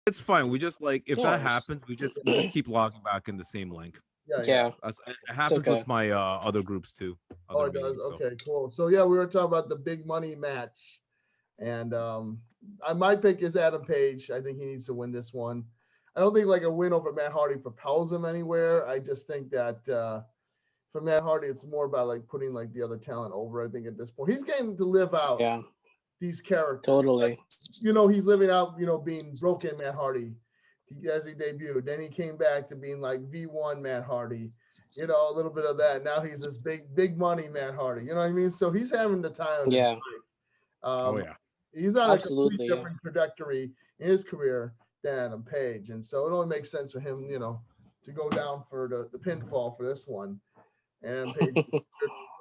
It's fine. We just like if No that worries. happens, we just keep logging back in the same link. Yeah, yeah. Yeah, It it's happens okay. with my other groups too, Oh, other it does. meetings. So Okay, cool. So yeah, we were talking about the big money match, and my pick is Adam Page. I think he needs to win this one. I don't think like a win over Matt Hardy propels him anywhere. I just think that for Matt Hardy, it's more about like putting like the other talent over. I think at this point, he's getting to live out Yeah, these characters. totally. He's living out, being broken Matt Hardy as he debuted. Then he came back to being like V1 Matt Hardy, a little bit of that. Now he's this big money Matt Hardy. You know what I mean? So he's having the time of his Yeah, life. oh yeah. He's on a completely absolutely. Yeah. different trajectory in his career than Adam Page. And so it only makes sense for him, to go down for the pinfall for this one. And Page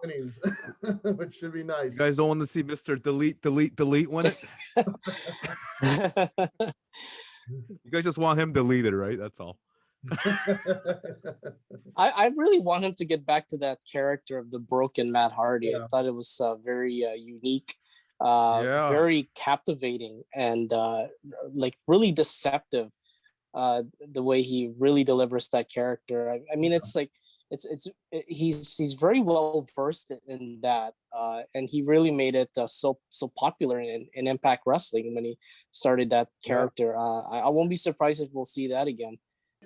winnings, which should be nice. You guys don't want to see Mr. Delete win it? You guys just want him deleted, right? That's all. I really want him to get back to that character of the broken Matt Hardy. Yeah. I thought it was very unique, Yeah. very captivating, and like really deceptive. The way he really delivers that character. I mean, it's like he's very well versed in that, and he really made it so popular in Impact Wrestling when he started that character. I won't be surprised if we'll see that again.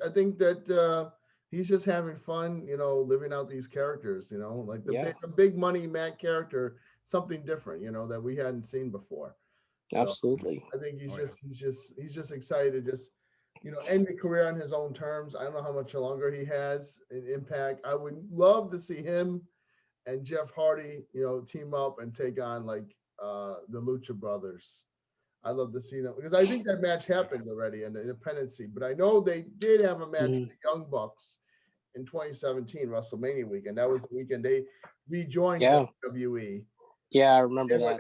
I think that he's just having fun, living out these characters, like the big money Matt character, something different, that we hadn't seen before. So Absolutely. I think he's just excited to just, end the career on his own terms. I don't know how much longer he has in Impact. I would love to see him and Jeff Hardy, team up and take on like the Lucha Brothers. I love to see them because I think that match happened already in the Independency, but I know they did have a match with the Young Bucks in 2017 WrestleMania weekend. That was the weekend they rejoined WWE. Yeah, I remember that.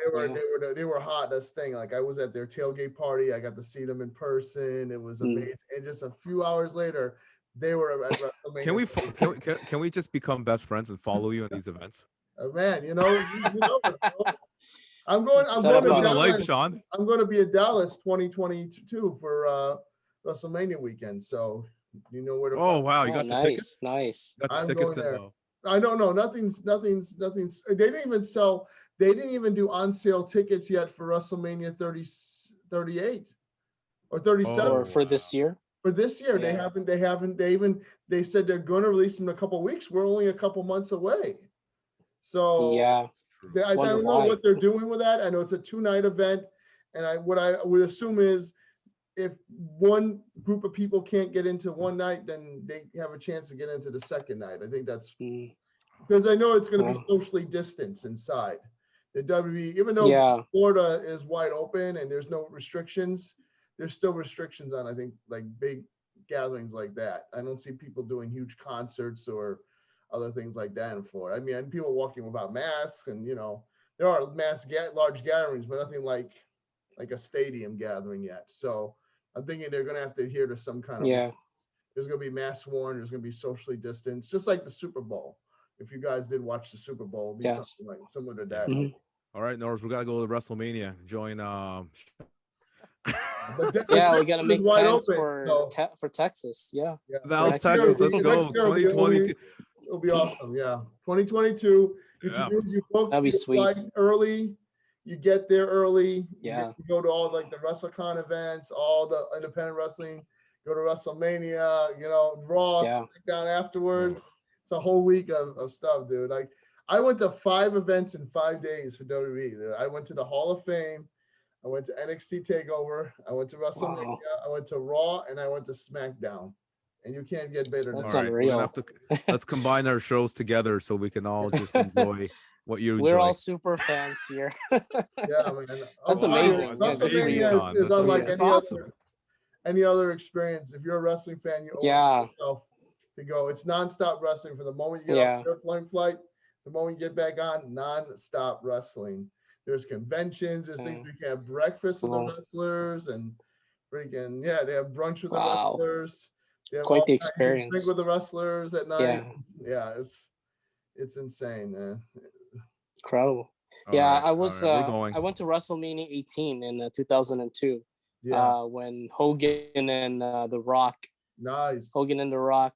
They were hot as thing. Like I was at their tailgate party. I got to see them in person. It was amazing. And just a few hours later, they were at WrestleMania. Can we just become best friends and follow you on these events? Man, I'm going to Dallas. Sean. I'm going to be at Dallas 2022 for WrestleMania weekend. So you know where to. Oh wow, you got the tickets. Nice. Got the tickets there. I don't know. Nothing's. They didn't even sell. They didn't even do on sale tickets yet for WrestleMania 38 or 37. Or for this year. For this year, they haven't. They said they're going to release them in a couple of weeks. We're only a couple months away. So I don't know what they're doing with that. I know it's a 2-night event, and what I would assume is if one group of people can't get into one night, then they have a chance to get into the second night. I think that's because I know it's going to be socially distanced inside the WWE. Even though Florida is wide open and there's no restrictions, there's still restrictions on, I think, like big gatherings like that. I don't see people doing huge concerts or other things like that in Florida. I mean, and people walking without masks, and there are large gatherings, but nothing like a stadium gathering yet. So I'm thinking they're going to have to adhere to some kind of. There's going to be masks worn. There's going to be socially distanced, just like the Super Bowl. If you guys did watch the Super Bowl, it'd be something like similar to that. All right, Norbz, we gotta go to WrestleMania. Join. We gotta make plans for Texas. Dallas, Texas. Let's go. 2022. It'll be awesome. 2022. You book. That'd be sweet. Early. You get there early. You go to all like the WrestleCon events, all the independent wrestling. Go to WrestleMania. Raw. SmackDown afterwards. It's a whole week of stuff, dude. Like I went to 5 events in 5 days for WWE. Dude. I went to the Hall of Fame. I went to NXT TakeOver. I went to WrestleMania. Wow. I went to Raw, and I went to SmackDown. And you can't get better than that. That's unreal. Let's combine our shows together so we can all just enjoy what you enjoy. We're all super fans here. Man. That's amazing. WrestleMania is unlike any other experience. If you're a wrestling fan, you owe yourself to go. It's nonstop wrestling from the moment you get off the airplane flight, the moment you get back on, nonstop wrestling. There's conventions, there's things we can have breakfast with the wrestlers and freaking they have brunch with the wrestlers. Quite the experience. Drink with the wrestlers at night. It's insane, man. Incredible. I went to WrestleMania 18 in 2002. Yeah. When Hogan and The Rock, Nice. Hogan and The Rock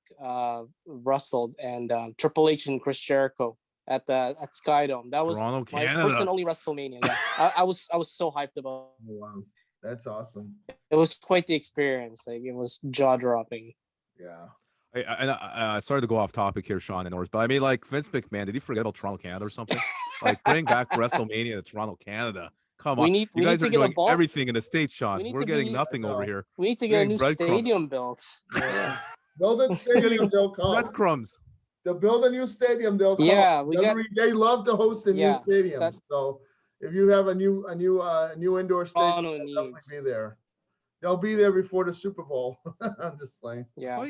wrestled, and Triple H and Chris Jericho at Skydome. That was Toronto, my Canada. first and only WrestleMania. Yeah. I was so hyped about Oh, wow. That's awesome. it. Was quite the experience. Like, it was jaw dropping. Yeah. I started to go off topic here, Sean and Norbz, but I mean, like, Vince McMahon, did he forget about Toronto, Canada or something? Like, bring back WrestleMania to Toronto, Canada. Come on. You guys are doing everything in the States, Sean. We're getting nothing over here. We need to get a new stadium built. Yeah. Build a stadium, they'll come. Breadcrumbs. They'll build a new stadium, they'll come. Yeah, they love to host a new stadium. So if you have a new indoor stadium, they'll definitely be there. They'll be there before the Super Bowl. I'm just saying. Yeah.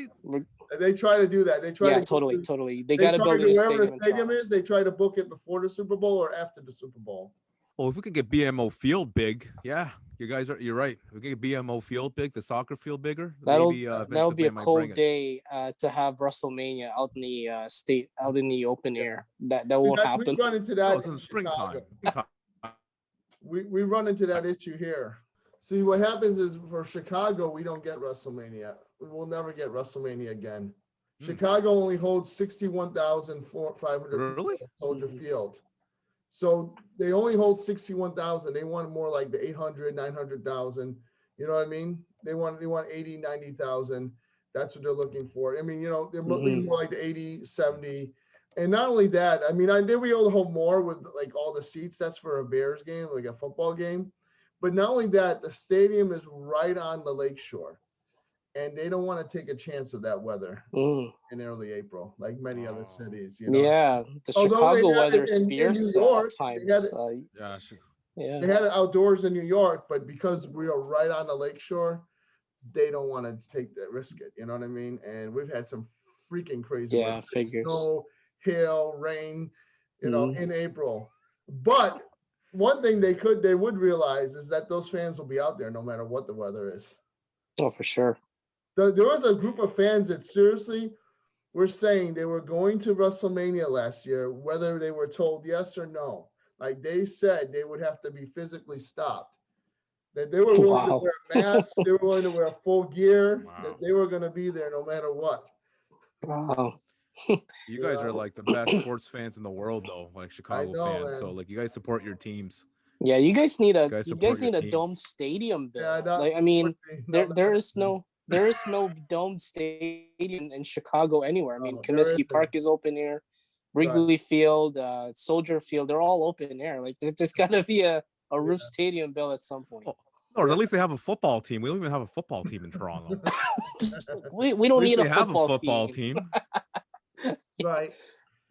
They try to do that. They try to totally. They got to build a new wherever stadium. The stadium is, they try to book it before the Super Bowl or after the Super Bowl. Oh, if we could get BMO Field big, yeah, you're right. We could get BMO Field big, the soccer field bigger. That'll be a cold day to have WrestleMania out in the out in the open air. That won't happen. We run into that. It's in the springtime. We run into that issue here. See, what happens is for Chicago, we don't get WrestleMania. We will never get WrestleMania again. Chicago only holds 61,500 really? at Soldier Field. So they only hold 61,000. They want more like the 800, 900,000. You know what I mean? They want 80, 90,000. That's what they're looking for. I mean, they're looking more like the 80, 70. And not only that, I mean, they'll be able to hold more with like all the seats. That's for a Bears game, like a football game. But not only that, the stadium is right on the lakeshore. And they don't want to take a chance with that weather in early April, like many other cities. Yeah, the Chicago weather is fierce at times. They had it outdoors in New York, but because we are right on the lakeshore, they don't want to risk it. You know what I mean? And we've had some freaking crazy snow, hail, rain, in April. But one thing they would realize is that those fans will be out there no matter what the weather is. Oh, for sure. There was a group of fans that seriously were saying they were going to WrestleMania last year, whether they were told yes or no. Like they said, they would have to be physically stopped. That they were willing to wear masks, they were willing to wear full gear, that they were going to be there no matter what. Wow. You guys are like the best sports fans in the world, though, like Chicago fans. Man. So, like, you guys support your teams. Yeah, you guys need a domed stadium built. There is no domed stadium in Chicago anywhere. I mean, Comiskey Park is open air, Wrigley Field, Soldier Field, they're all open air. Like, there's just got to be a roof stadium built at some point. Or at least they have a football team. We don't even have a football team in Toronto. we don't need a football team. Right.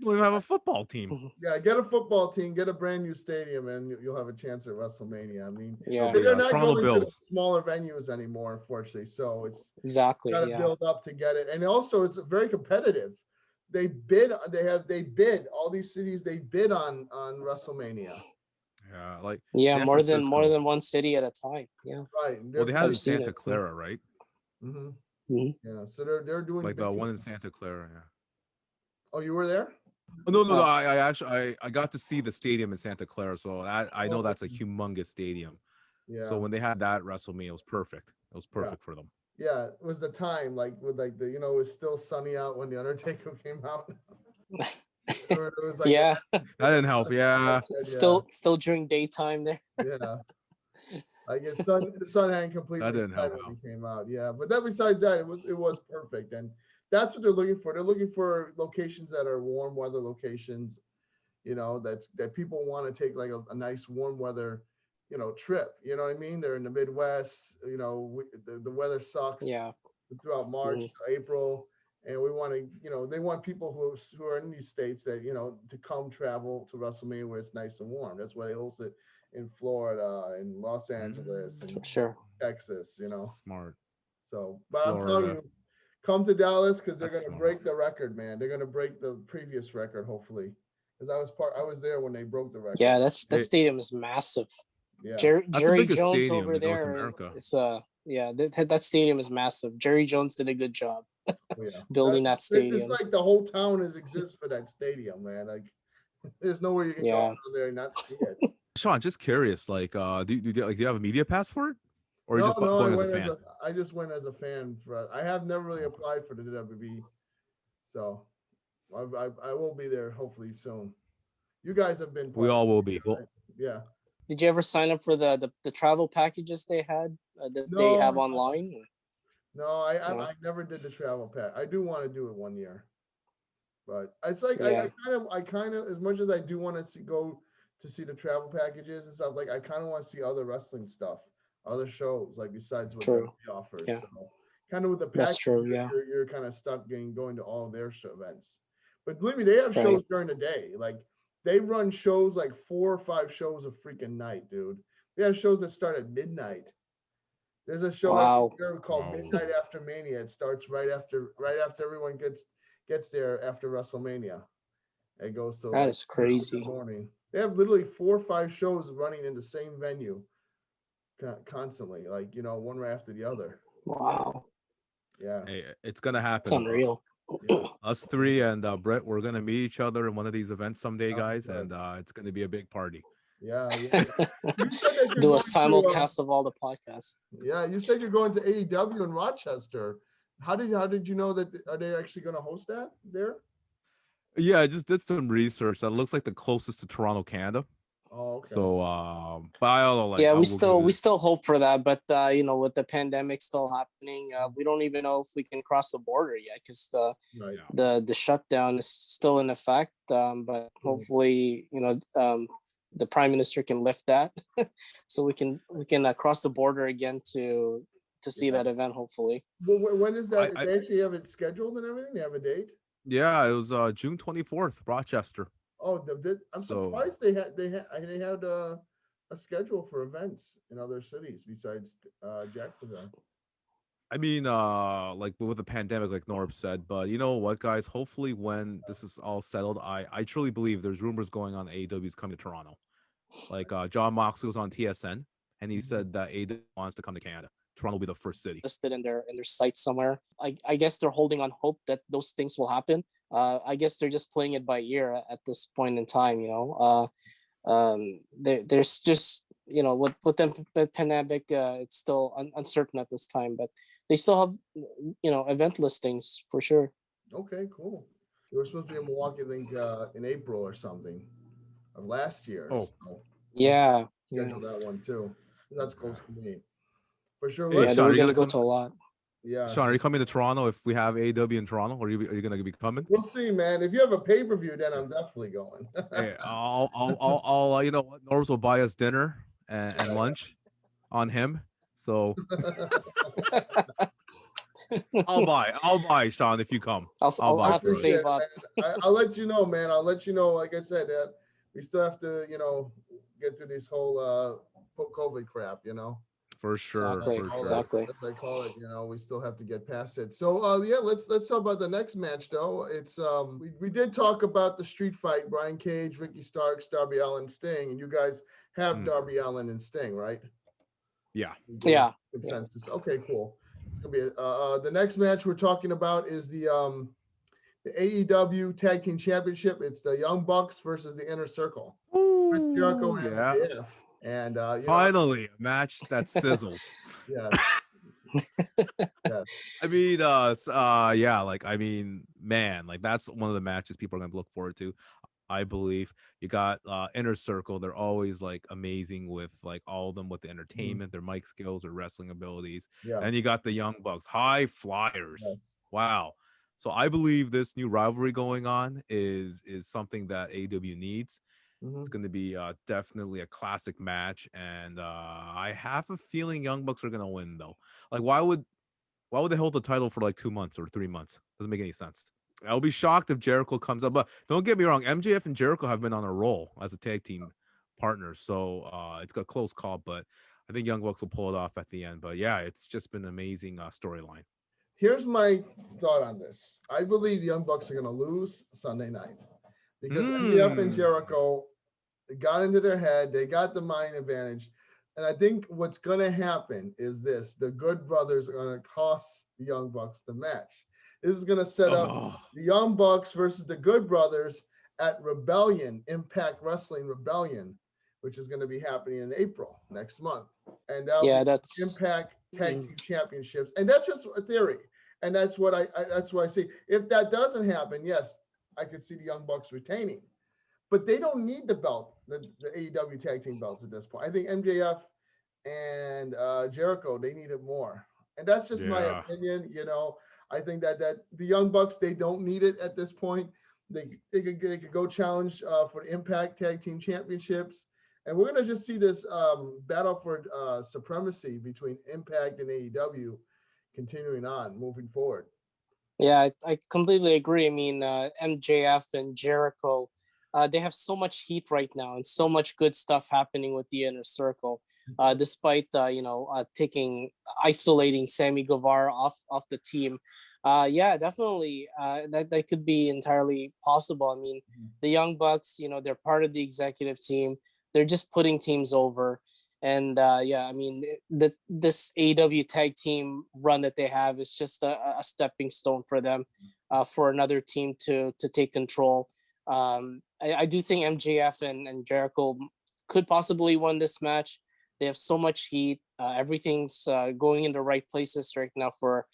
We don't even have a football team. Yeah, get a football team, get a brand new stadium, and you'll have a chance at WrestleMania. I mean, they're not Toronto going Bills. to the smaller venues anymore, unfortunately. So it's got to build up to get it, and also it's very competitive. They bid all these cities. They bid on WrestleMania. Yeah, more than one city at a time. Yeah, right. Well, they have in Santa Clara, right? Yeah, so they're doing like the one in Santa Clara. Yeah. Oh, you were there? Oh, no. I actually got to see the stadium in Santa Clara, so I know that's a humongous stadium. Yeah. So when they had that WrestleMania, it was perfect. It was perfect for them. Yeah, it was the time it was still sunny out when the Undertaker came out. It was like, that didn't help. Yeah. Still during daytime there. Yeah. I guess the sun hadn't completely that didn't help when he came out. Yeah, but besides that, it was perfect, and that's what they're looking for. They're looking for locations that are warm weather locations, that people want to take like a nice warm weather, trip. You know what I mean? They're in the Midwest. The weather sucks. Yeah. Throughout March to April, and we want to, they want people who are in these states that to come travel to WrestleMania where it's nice and warm. That's why they host it in Florida and Los Angeles and Texas. Smart. So, but Florida. I'm telling you. Come to Dallas because they're going to break the record, man. They're going to break the previous record, hopefully. Because I was there when they broke the record. Yeah, that stadium is massive. Yeah, Jerry Jones over there. It's that stadium is massive. Jerry Jones did a good job building that stadium. It's like the whole town exists for that stadium, man. Like, there's nowhere you can go down there and not see it. Sean, just curious, like, do you have a media pass for it? or no, just no, going as a fan? I just went as a fan. I have never really applied for the WWE, so I will be there hopefully soon. You guys have been. We all will be. Right? Yeah. Did you ever sign up for the travel packages they had that they have online? No, I never did the travel pack. I do want to do it one year, but it's like I kind of as much as I do want to go to see the travel packages and stuff, like I kind of want to see other wrestling stuff, other shows, like besides what WWE offers. Yeah. So kind of with the package, you're kind of stuck going to all their events. But believe me, they have shows during the day. Like they run shows like 4 or 5 shows a freaking night, dude. They have shows that start at midnight. There's a show called Midnight After Mania. It starts right after everyone gets there after WrestleMania. It goes to that is crazy. Morning. They have literally 4 or 5 shows running in the same venue constantly, like one right after the other. Wow. Yeah. Hey, it's gonna happen. It's unreal. Yeah. Us 3 and Brett, we're gonna meet each other in one of these events someday, guys, and it's gonna be a big party. Yeah. Do a simulcast of all the podcasts. Yeah, you said you're going to AEW in Rochester. How did you know that? Are they actually going to host that there? Yeah, I just did some research. That looks like the closest to Toronto, Canada. Oh, okay. So, but I don't know. Like, yeah, we still hope for that, but with the pandemic still happening, we don't even know if we can cross the border yet because the shutdown is still in effect. But hopefully, the prime minister can lift that, so we can cross the border again to see that event. Hopefully. Well, when is that? They actually have it scheduled and everything. They have a date. Yeah, it was June 24th, Rochester. Oh, I'm surprised they had a schedule for events in other cities besides Jacksonville. I mean, like with the pandemic, like Norbz said, but you know what, guys? Hopefully, when this is all settled, I truly believe there's rumors going on AEW is coming to Toronto. Like John Moxley was on TSN, and he said that AEW wants to come to Canada. Toronto will be the first city. Listed in their site somewhere. I guess they're holding on hope that those things will happen. I guess they're just playing it by ear at this point in time. There's just with the pandemic, it's still uncertain at this time, but they still have event listings for sure. Okay, cool. They were supposed to be in Milwaukee, I think, in April or something of last year. Oh, so yeah. Schedule that one too. That's close to me. For sure. Hey, Sean, we're gonna go to a lot. Yeah. Sean, are you coming to Toronto if we have AEW in Toronto, or are you gonna be coming? We'll see, man. If you have a pay-per-view, then I'm definitely going. Hey, I'll you know what? Norbz will buy us dinner and lunch on him. So I'll buy Sean if you come. I'll have to save up. I'll let you know, man. I'll let you know. Like I said, we still have to, get through this whole COVID crap, For sure. Exactly. As I call it, we still have to get past it. So let's talk about the next match though. It's we did talk about the street fight, Brian Cage, Ricky Starks, Darby Allin, Sting, and you guys have Darby Allin and Sting, right? Yeah. Yeah. Consensus. Yeah. Okay, cool. It's gonna be the next match we're talking about is the AEW Tag Team Championship. It's the Young Bucks versus the Inner Circle. Chris Jericho and MJF. And finally, a match that sizzles. Yeah. I mean, man, like that's one of the matches people are gonna look forward to. I believe you got Inner Circle. They're always like amazing with like all of them with the entertainment, their mic skills, their wrestling abilities. Yeah. And you got the Young Bucks, high flyers. Yes. Wow. So I believe this new rivalry going on is something that AEW needs. It's going to be definitely a classic match, and I have a feeling Young Bucks are going to win though. Like, why would they hold the title for like 2 months or 3 months? Doesn't make any sense. I'll be shocked if Jericho comes up, but don't get me wrong, MJF and Jericho have been on a roll as a tag team partners, so it's got a close call, but I think Young Bucks will pull it off at the end. But yeah, it's just been an amazing storyline. Here's my thought on this. I believe Young Bucks are going to lose Sunday night because MJF and Jericho got into their head. They got the mind advantage. And I think what's going to happen is this. The Good Brothers are going to cost the Young Bucks the match. This is going to set up the Young Bucks versus the Good Brothers at Rebellion, Impact Wrestling Rebellion, which is going to be happening in April next month. and that's Impact Tag Team Championships, and that's just a theory, and that's what I see. If that doesn't happen, yes, I could see the Young Bucks retaining, but they don't need the belt, the AEW Tag Team belts at this point. I think MJF and Jericho, they need it more, and that's just my opinion. I think that the Young Bucks, they don't need it at this point. They could go challenge for the Impact Tag Team Championships. And we're going to just see this battle for supremacy between Impact and AEW continuing on, moving forward. Yeah, I completely agree. I mean, MJF and Jericho, they have so much heat right now and so much good stuff happening with the Inner Circle, despite, isolating Sammy Guevara off the team. Yeah, definitely. That could be entirely possible. I mean, the Young Bucks, they're part of the executive team. They're just putting teams over. And I mean, this AEW tag team run that they have is just a stepping stone for them, for another team to take control. I do think MJF and Jericho could possibly win this match. They have so much heat. Everything's going in the right places right now for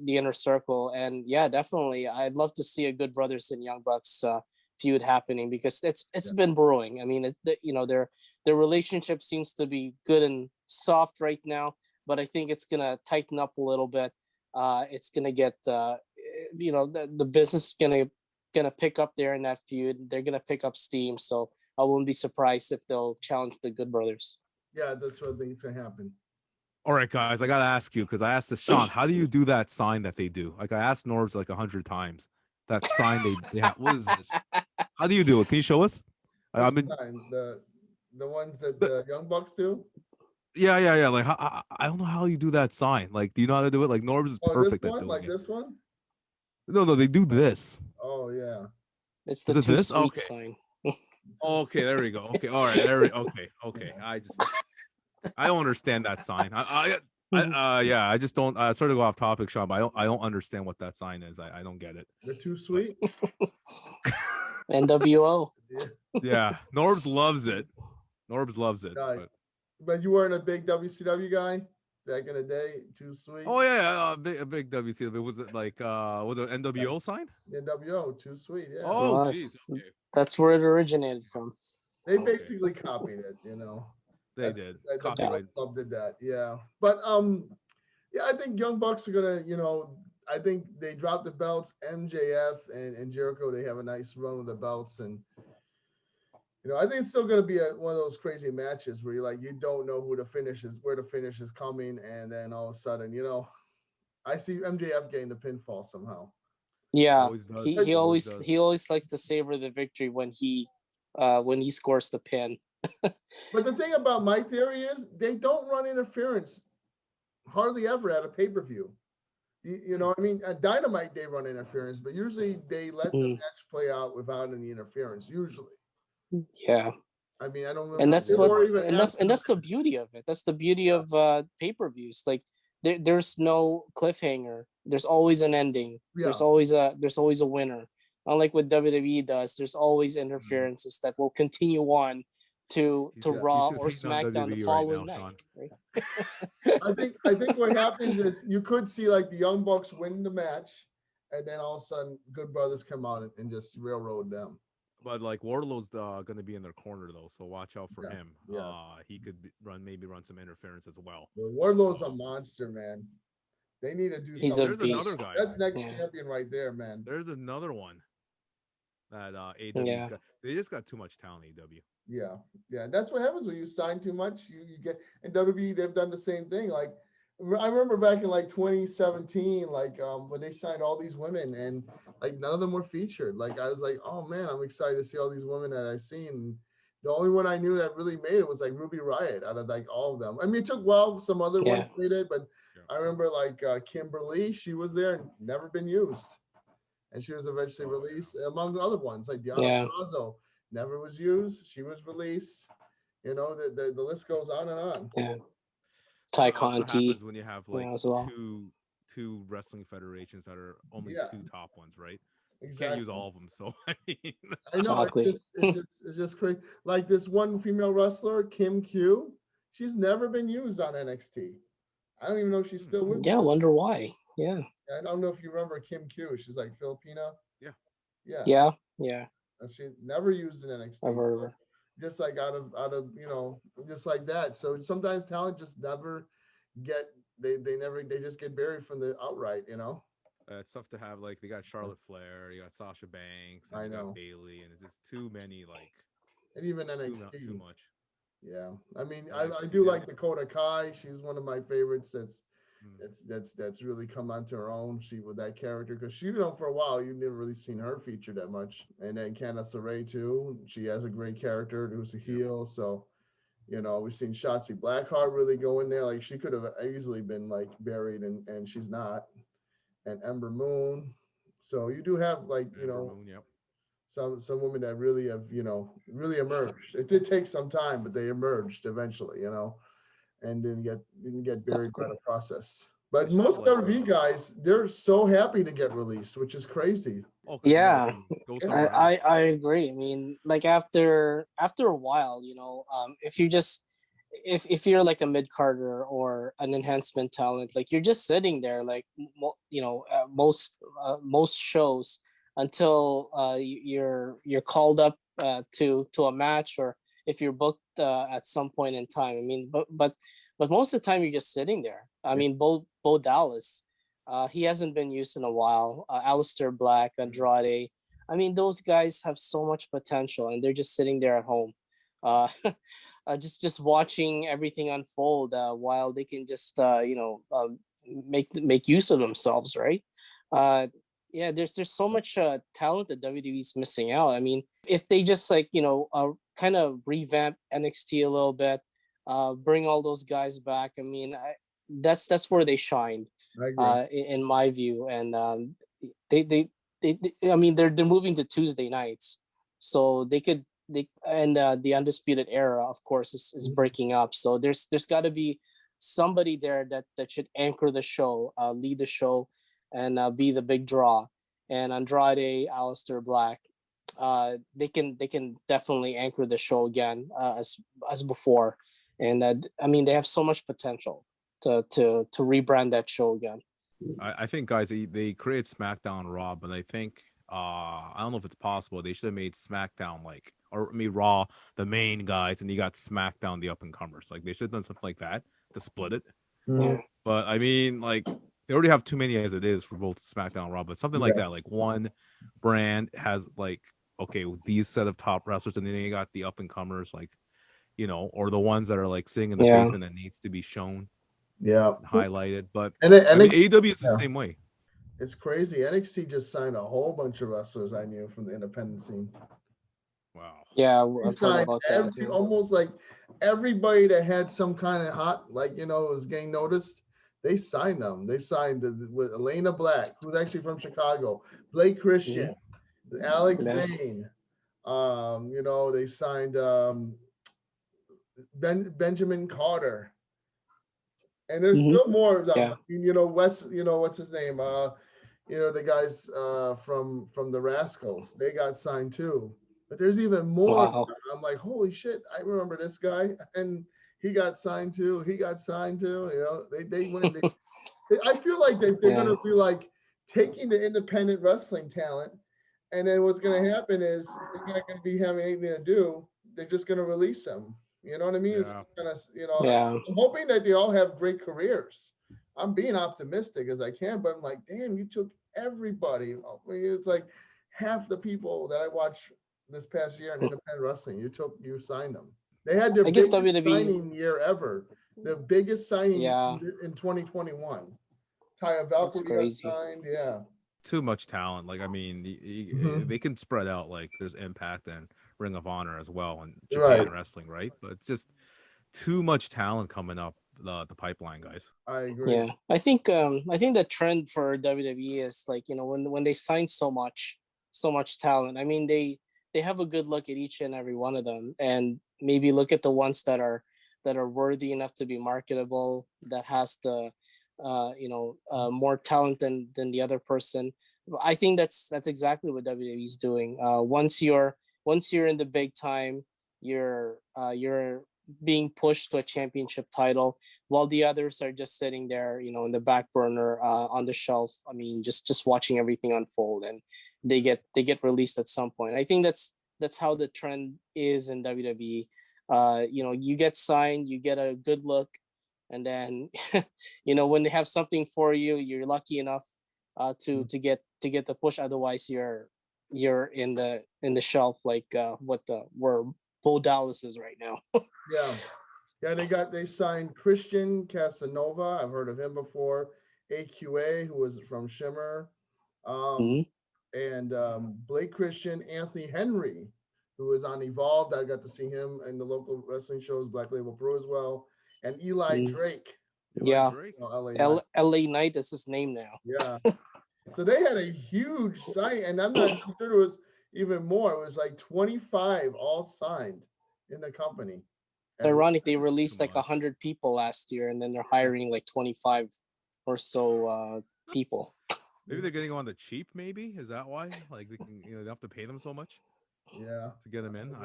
the Inner Circle. And yeah, definitely, I'd love to see a Good Brothers and Young Bucks feud happening, because it's been brewing. I mean, their relationship seems to be good and soft right now, but I think it's gonna tighten up a little bit. It's gonna get the business is gonna pick up there in that feud. They're gonna pick up steam, so I wouldn't be surprised if they'll challenge the Good Brothers. Yeah, that's what I think is gonna happen. All right, guys, I gotta ask you, because I asked this Sean, how do you do that sign that they do? Like, I asked Norbz like 100 times. That sign they have. What is this? How do you do it? Can you show us? I mean, the ones that the Young Bucks do. Yeah. Like, I don't know how you do that sign. Like, do you know how to do it? Like, Norbz is perfect at doing like this one. No, they do this. Oh yeah, it's the too sweet sign. Okay, there we go. Okay, all right, okay. I don't understand that sign. I just don't. I sort of go off topic, Sean, but I don't understand what that sign is. I don't get it. They're too sweet. NWO. Yeah, Norbz loves it. But you weren't a big WCW guy back in the day. Too sweet. Oh yeah, a big WCW. Was it like was it an NWO sign? NWO, too sweet. Yeah. Oh jeez. Okay. That's where it originated from. They basically copied it, They did. Club did that, yeah. But I think Young Bucks are gonna, I think they dropped the belts. MJF and Jericho, they have a nice run with the belts, and I think it's still gonna be one of those crazy matches where you don't know where the finish is coming, and then all of a sudden, I see MJF getting the pinfall somehow. Yeah, he always likes to savor the victory when he scores the pin. But the thing about my theory is they don't run interference hardly ever at a pay-per-view. You know what I mean? At Dynamite they run interference, but usually they let the match play out without any interference. Usually. Yeah. I mean, I don't. And that's the beauty of it. That's the beauty of pay-per-views. Like there's no cliffhanger. There's always an ending. Yeah. There's always a winner. Unlike what WWE does, there's always interferences that will continue on to Raw or SmackDown the following night. Right? I think what happens is you could see like the Young Bucks win the match, and then all of a sudden Good Brothers come out and just railroad them. But like Wardlow's gonna be in their corner though, so watch out for him. Yeah. He could run some interference as well. Wardlow's a monster, man. They need to do something. There's another guy. That's next champion right there, man. There's another one that AEW's got. They just got too much talent, AEW. Yeah. That's what happens when you sign too much. You get, and WWE, they've done the same thing. Like I remember back in like 2017, like when they signed all these women and like none of them were featured. Like I was like, oh man, I'm excited to see all these women that I've seen. The only one I knew that really made it was like Ruby Riott out of like all of them. I mean, it took some other ones made it, but I remember like Kimberly, she was there and never been used. And she was eventually released, among other ones, like Diana Purrazzo never was used. She was released. The list goes on and on. Yeah. Ty Conti. Happens when you have like two wrestling federations that are only two top ones, right? Exactly. You can't use all of them. So I mean, I know it's just crazy. Like this one female wrestler, Kim Q. She's never been used on NXT. I don't even know if she's still with. Yeah, I wonder why. Yeah. I don't know if you remember Kim Q. She's like Filipina. Yeah. Yeah. Yeah. Yeah. And she never used in NXT. I've heard of her. Just like out of just like that. So sometimes talent just never get they just get buried from the outright. It's tough to have, like, they got Charlotte Flair, you got Sasha Banks, and you got Bailey, and it's just too many, like, and even NXT too much. Yeah, I mean, I do like Dakota Kai. She's one of my favorites. That's really come onto her own. She with that character because for a while you never really seen her featured that much. And then Candice LeRae too. She has a great character who's a heel. So, we've seen Shotzi Blackheart really go in there. Like she could have easily been like buried, and she's not. And Ember Moon. So you do have like Moon, yep. some women that really have really emerged. It did take some time, but they emerged eventually, and didn't get buried by the process. But most WWE guys, they're so happy to get released, which is crazy. Yeah, I agree. I mean, like after a while, if you just if you're like a mid-carder or an enhancement talent, like you're just sitting there, like most shows until you're called up to a match, or if you're booked at some point in time. I mean, but most of the time you're just sitting there. I mean, Bo Dallas, he hasn't been used in a while. Aleister Black, Andrade. I mean, those guys have so much potential, and they're just sitting there at home, just watching everything unfold while they can just make use of themselves, right? Yeah, there's so much talent that WWE's missing out. I mean, if they just kind of revamp NXT a little bit, bring all those guys back. I mean, that's where they shined, in my view. And they I mean, they're moving to Tuesday nights, so the Undisputed Era, of course, is breaking up. So there's got to be somebody there that should anchor the show, lead the show, and be the big draw. And Andrade, Aleister Black, they can definitely anchor the show again, as before. And I mean, they have so much potential to rebrand that show again. I think, guys, they created SmackDown Raw, but I think I don't know if it's possible. They should have made SmackDown made Raw the main guys, and you got SmackDown the up and comers. Like they should have done something like that to split it. Yeah. But I mean, like they already have too many as it is for both SmackDown and Raw. But something like that, like one brand has these set of top wrestlers, and then you got the up and comers, or the ones that are like sitting in the basement that needs to be shown. Yeah, highlighted. But I mean, AEW is the same way. It's crazy. NXT just signed a whole bunch of wrestlers I knew from the independent scene. Wow. Yeah, I've heard about that. Almost like everybody that had some kind of hot, was getting noticed. They signed them. They signed with Elena Black, who's actually from Chicago, Blake Christian, Alex Zane. They signed Benjamin Carter. And there's still more of them. Yeah. I mean, Wes, what's his name? The guys from the Rascals, they got signed too. But there's even more. Wow. I'm like, holy shit, I remember this guy, and he got signed too. They went. I feel like they're gonna be like taking the independent wrestling talent, and then what's gonna happen is they're not gonna be having anything to do. They're just gonna release them. You know what I mean? Yeah. It's kind of, I'm hoping that they all have great careers. I'm being optimistic as I can, but I'm like, damn, you took everybody. I mean, it's like half the people that I watched this past year in independent wrestling. You signed them. They had their biggest signing year ever. The biggest signing in 2021. Taya Valkyrie got signed. Yeah. Too much talent. Like, I mean, they can spread out. Like, there's Impact and Ring of Honor as well, and Japan Wrestling, right? But it's just too much talent coming up the pipeline, guys. I agree. Yeah, I think the trend for WWE is when they sign so much talent. I mean, they have a good look at each and every one of them, and maybe look at the ones that are worthy enough to be marketable, that has the more talent than the other person. I think that's exactly what WWE is doing. Once you're in the big time, you're being pushed to a championship title, while the others are just sitting there, in the back burner, on the shelf. I mean, just watching everything unfold, and they get released at some point. I think that's how the trend is in WWE. You get signed, you get a good look, and then when they have something for you, you're lucky enough to get the push. Otherwise, you're in the shelf, like where Bo Dallas is right now. Yeah, they signed Christian Casanova. I've heard of him before. AQA, who was from Shimmer, and Blake Christian, Anthony Henry, who was on Evolved. I got to see him in the local wrestling shows, Black Label Pro as well, and Eli Drake. Drake. LA Knight is his name now. Yeah. So they had a huge sign, and I'm not sure it was even more. It was like 25 all signed in the company. It's ironic they released like 100 people last year, and then they're hiring like 25 or so people. Maybe they're getting on the cheap. Maybe is that why? Like they can, they don't have to pay them so much. Yeah. To get them in,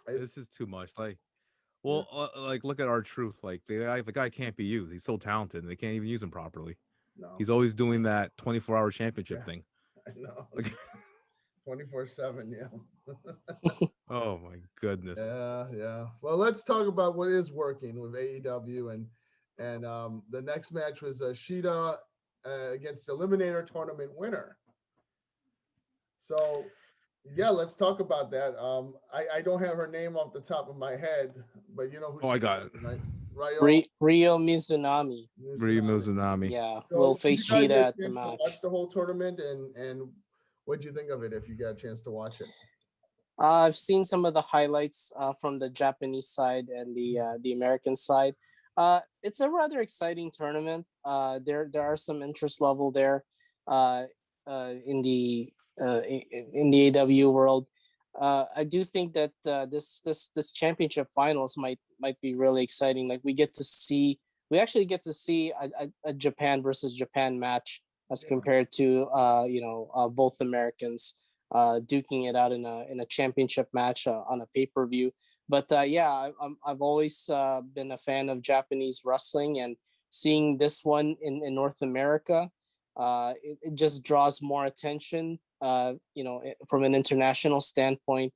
this is too much. Like, well, like look at R-Truth. Like the guy can't be used. He's so talented, and they can't even use him properly. No. He's always doing that 24-hour championship thing. I know. 24/7, yeah. Oh my goodness. Yeah. Well, let's talk about what is working with AEW, and the next match was Shida against the Eliminator tournament winner. So, yeah, let's talk about that. I don't have her name off the top of my head, but you know who. Oh, I got it. Right? Ryo Mizunami. Yeah. So we'll face Shida at the match. Watch the whole tournament, and what do you think of it if you got a chance to watch it? I've seen some of the highlights from the Japanese side and the American side. It's a rather exciting tournament. There are some interest level there in the AEW world. I do think that this championship finals might be really exciting. Like we actually get to see a Japan versus Japan match as compared to both Americans duking it out in a championship match on a pay-per-view. But I've always been a fan of Japanese wrestling, and seeing this one in North America, it just draws more attention. From an international standpoint,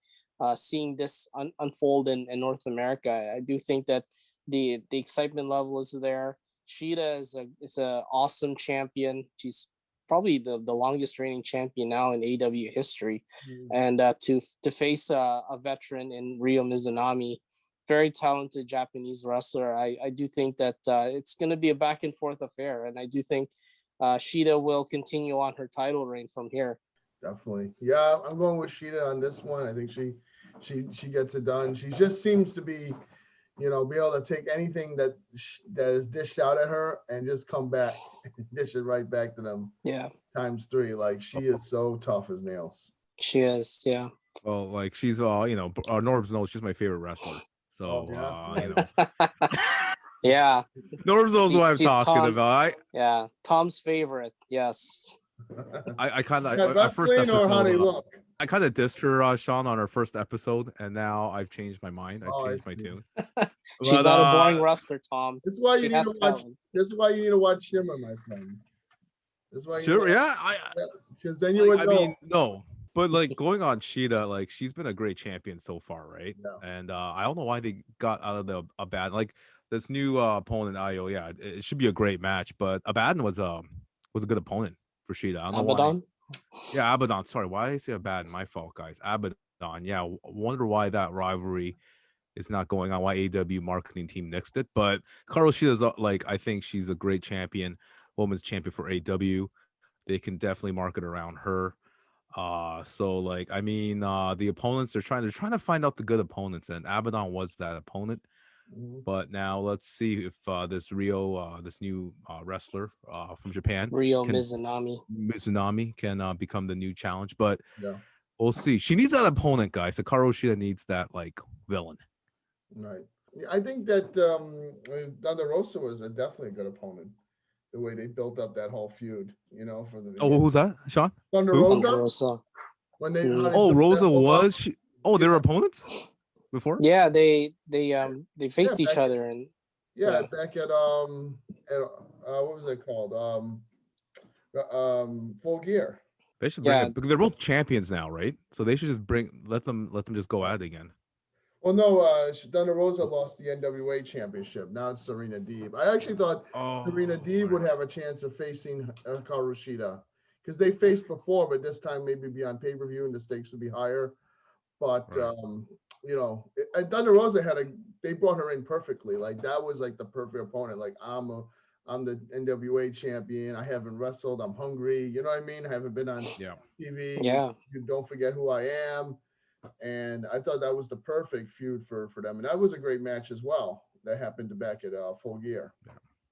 seeing this unfold in North America, I do think that the excitement level is there. Shida is a awesome champion. She's probably the longest reigning champion now in AEW history, and to face a veteran in Ryo Mizunami, very talented Japanese wrestler, I do think that it's going to be a back and forth affair, and I do think Shida will continue on her title reign from here. Definitely. Yeah, I'm going with Shida on this one. I think she gets it done. She just seems to be, be able to take anything that is dished out at her and just come back, dish it right back to them. Yeah. ×3. Like she is so tough as nails. She is. Yeah. Well, like she's Norbz knows she's my favorite wrestler. So yeah. Norbz knows what I'm talking about. Tom's favorite. Yes. I kind of our first episode. I kind of dissed her, Sean, on our first episode, and now I've changed my mind. I've changed my tune. She's not a boring wrestler, Tom. This is why you need to watch. This is why you need to watch Shimmer, my friend. This is why. Because then you would know. I mean, no, but like going on Shida, like she's been a great champion so far, right? Yeah. And I don't know why they got out of a bad like this new opponent. Io, it should be a great match, but Abaddon was a good opponent for Shida. I don't know why. Yeah, Abaddon. Sorry, why did I say Abaddon? My fault, guys. Abaddon. Yeah, wonder why that rivalry is not going on. Why AEW marketing team nixed it? But Hikaru Shida's I think she's a great champion, women's champion for AEW. They can definitely market around her. So the opponents they're trying to find out the good opponents, and Abaddon was that opponent. But now let's see if this Ryo, this new wrestler from Japan, Ryo Mizunami can become the new challenge. But we'll see. She needs that opponent, guys. Hikaru Shida needs that villain. Right. I think that Thunder Rosa was definitely a good opponent. The way they built up that whole feud, for the. Oh, who's that, Sean? Thunder Rosa. When they. Rosa was she? Oh, they were opponents. before? Yeah, they faced each other and back at what was it called? Full Gear. They should bring it because they're both champions now, right? So they should just let them just go at it again. Well, no, Thunder Rosa lost the NWA championship. Now it's Serena Deeb. I actually thought Serena Deeb would have a chance of facing Hikaru Shida because they faced before, but this time maybe be on pay-per-view and the stakes would be higher. But you know, Thunder Rosa they brought her in perfectly. Like that was like the perfect opponent. Like I'm the NWA champion. I haven't wrestled. I'm hungry. You know what I mean? I haven't been on TV. Yeah. You don't forget who I am. And I thought that was the perfect feud for them. And that was a great match as well. That happened back at Full Gear.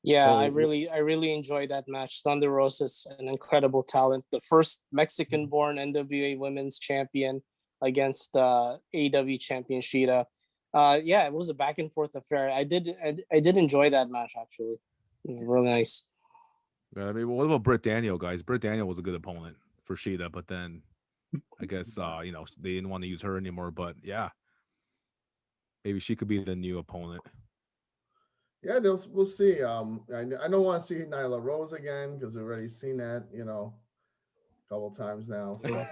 Yeah, I really enjoyed that match. Thunder Rosa's an incredible talent. The first Mexican-born NWA Women's Champion against AEW Champion Shida. It was a back and forth affair. I did enjoy that match actually. Really nice. I mean, what about Britt Daniel, guys? Britt Daniel was a good opponent for Shida, but then I guess you know, they didn't want to use her anymore. But yeah, maybe she could be the new opponent. Yeah, we'll see. I don't want to see Nyla Rose again because we've already seen that, you know, a couple times now. So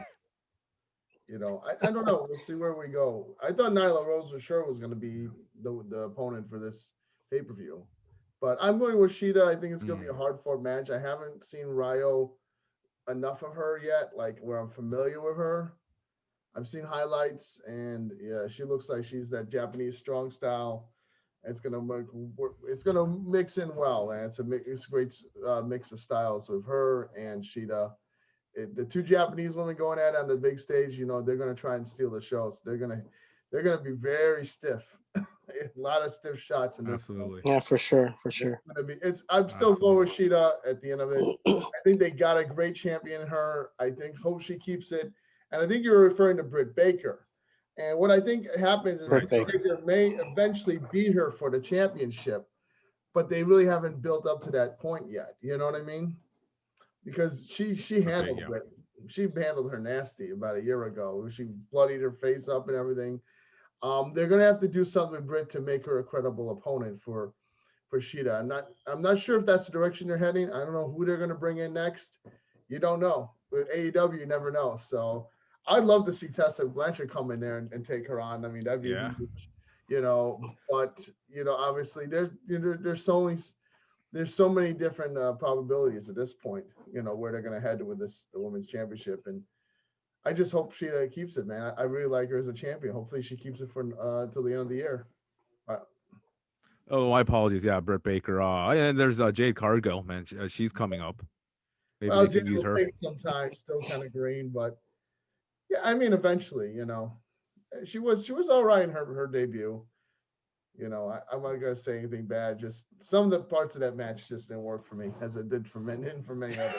you know, I don't know. We'll see where we go. I thought Nyla Rose for sure was going to be the opponent for this pay-per-view. But I'm going with Shida. I think it's going to be a hard-fought match. I haven't seen Ryo enough of her yet, like where I'm familiar with her. I've seen highlights, and yeah, she looks like she's that Japanese strong style. It's gonna mix in well, and it's a great mix of styles with her and Shida. The two Japanese women going at it on the big stage, you know, they're gonna try and steal the show. So they're gonna be very stiff. A lot of stiff shots in this. Absolutely. Yeah, for sure. I'm still going with Shida at the end of it. I think they got a great champion in her. Hope she keeps it. And I think you're referring to Britt Baker. And what I think happens is Britt Baker may eventually beat her for the championship, but they really haven't built up to that point yet. You know what I mean? Because she handled it. She handled her nasty about a year ago. She bloodied her face up and everything. They're gonna have to do something with Britt to make her a credible opponent for Shida. I'm not sure if that's the direction they're heading. I don't know who they're gonna bring in next. You don't know. With AEW, you never know. So I'd love to see Tessa Blanchard come in there and take her on. I mean, that'd be huge, you know. But you know, obviously, there's so many different probabilities at this point. You know where they're gonna head with the women's championship, and I just hope Shida keeps it, man. I really like her as a champion. Hopefully, she keeps it for till the end of the year. Oh, my apologies. Yeah, Britt Baker. And there's Jade Cargill, man. She's coming up. Maybe they can use her. Sometimes still kind of green, but yeah, I mean, eventually, you know, she was all right in her debut. You know, I'm not gonna say anything bad. Just some of the parts of that match just didn't work for me, as it did for many others.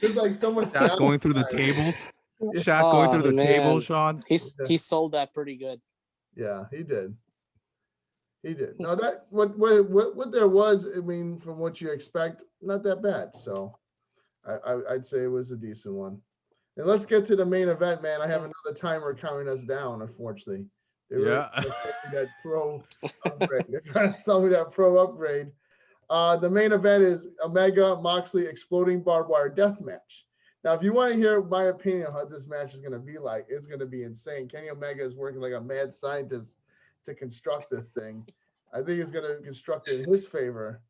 There's like so much Shaq going through the tables. Shaq going through the tables, Sean. He sold that pretty good. Yeah, he did. No, that what there was, I mean, from what you expect, not that bad. So I'd say it was a decent one. And let's get to the main event, man. I have another timer counting us down, unfortunately. That pro upgrade. They're trying to sell me that pro upgrade. The main event is Omega Moxley exploding barbed wire death match. Now, if you want to hear my opinion on how this match is going to be like, it's going to be insane. Kenny Omega is working like a mad scientist to construct this thing. I think he's going to construct it in his favor.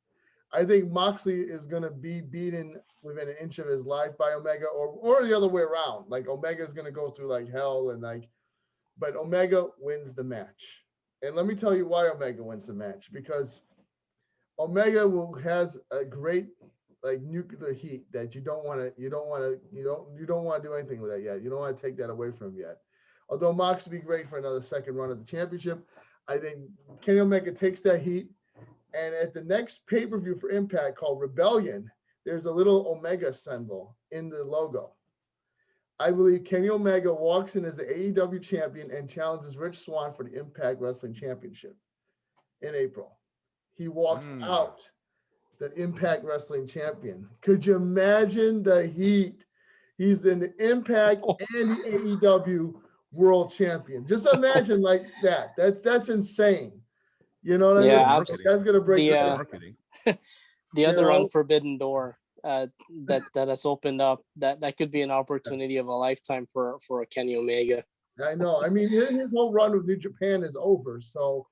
I think Moxley is going to be beaten within an inch of his life by Omega, or the other way around. Like Omega is going to go through like hell, but Omega wins the match. And let me tell you why Omega wins the match, because Omega has a great like nuclear heat that you don't want to do anything with that yet. You don't want to take that away from him yet. Although Mox would be great for another second run of the championship, I think Kenny Omega takes that heat. And at the next pay-per-view for Impact called Rebellion, there's a little Omega symbol in the logo. I believe Kenny Omega walks in as the AEW champion and challenges Rich Swann for the Impact Wrestling Championship in April. He walks out the Impact Wrestling champion. Could you imagine the heat? He's in the Impact and the AEW world champion. Just imagine like that. That's insane. You know what I mean? Absolutely. That's gonna break the marketing. The other unforbidden door that has opened up, that could be an opportunity of a lifetime for a Kenny Omega. I know. I mean, his whole run with New Japan is over, so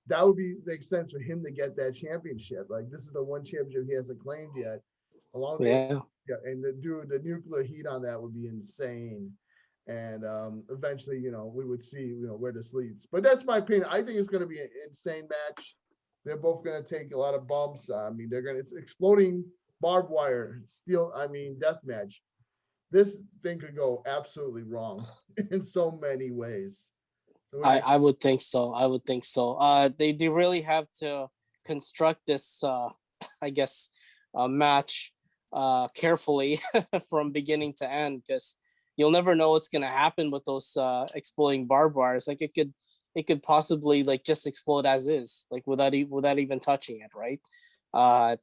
that would make sense for him to get that championship. Like, this is the one championship he hasn't claimed yet. And the nuclear heat on that would be insane. And eventually, we would see, where this leads. But that's my opinion. I think it's going to be an insane match. They're both going to take a lot of bumps. I mean, it's exploding barbed wire, death match. This thing could go absolutely wrong in so many ways. So I would think so. They really have to construct this, match carefully from beginning to end, because you'll never know what's going to happen with those exploding barbed wires. Like, it could possibly like just explode as is, like without even touching it, right? I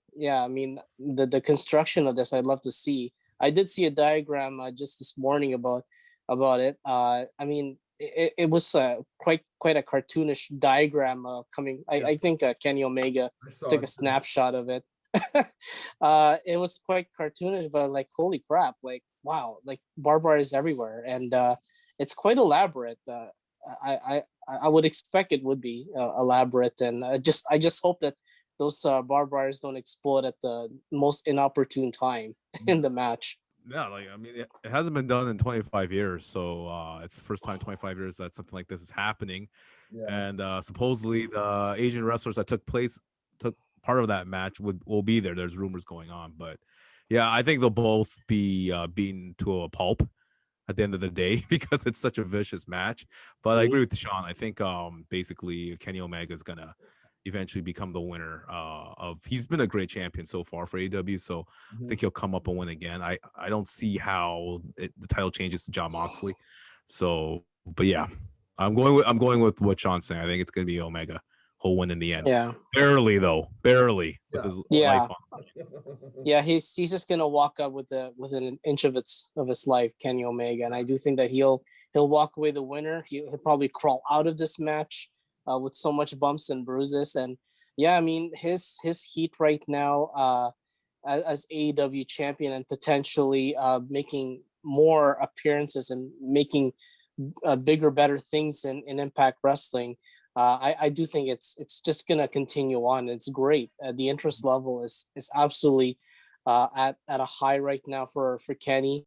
mean, the construction of this, I'd love to see. I did see a diagram just this morning about it. I mean, it was quite a cartoonish diagram coming. I think Kenny Omega took a snapshot of it. It was quite cartoonish, but like, holy crap, like, wow, like barbed wire is everywhere, and it's quite elaborate. I would expect it would be elaborate, and I just hope that those barbed wires don't explode at the most inopportune time in the match. Yeah, like, I mean, it hasn't been done in 25 years, so it's the first time in 25 years that something like this is happening. Yeah. And supposedly the Asian wrestlers that took part of that match will be there. There's rumors going on, but yeah, I think they'll both be beaten to a pulp at the end of the day because it's such a vicious match. But I agree with Sean. I think basically Kenny Omega is gonna eventually become the winner he's been a great champion so far for AEW, so I think he'll come up and win again. I don't see how the title changes to Jon Moxley. So, but yeah, I'm going with what Sean's saying. I think it's gonna be Omega who'll win in the end. Yeah, barely with his life on. Yeah, he's just gonna walk up within an inch of his life, Kenny Omega, and I do think that he'll walk away the winner. He'll probably crawl out of this match with so much bumps and bruises. And yeah, I mean, his heat right now as AEW champion, and potentially making more appearances and making bigger, better things in Impact Wrestling. I do think it's just gonna continue on. It's great. The interest level is absolutely at a high right now for Kenny.